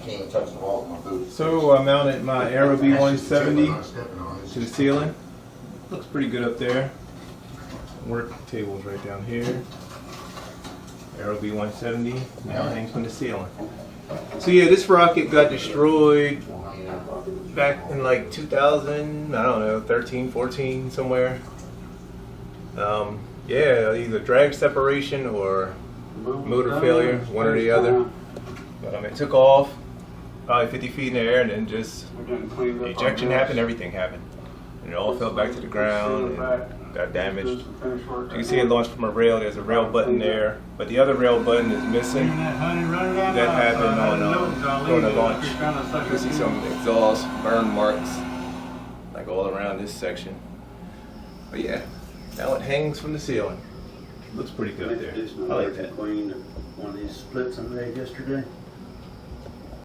can't even touch the wall with my boots. So I mounted my Aerobee 170 to the ceiling. Looks pretty good up there. Work table's right down here. Aerobee 170 now hangs from the ceiling. So yeah, this rocket got destroyed back in like 2000, I don't know, 13, 14, somewhere. Yeah, either drag separation or motor failure, one or the other. But it took off probably 50 feet in the air, and then just ejection happened, everything happened. And it all fell back to the ground and got damaged. You can see it launched from a rail. There's a rail button there, but the other rail button is missing. That happened on during the launch. You can see some of the exhaust burn marks like all around this section. But yeah, now it hangs from the ceiling. Looks pretty good there. I like that. One of these splits I made yesterday.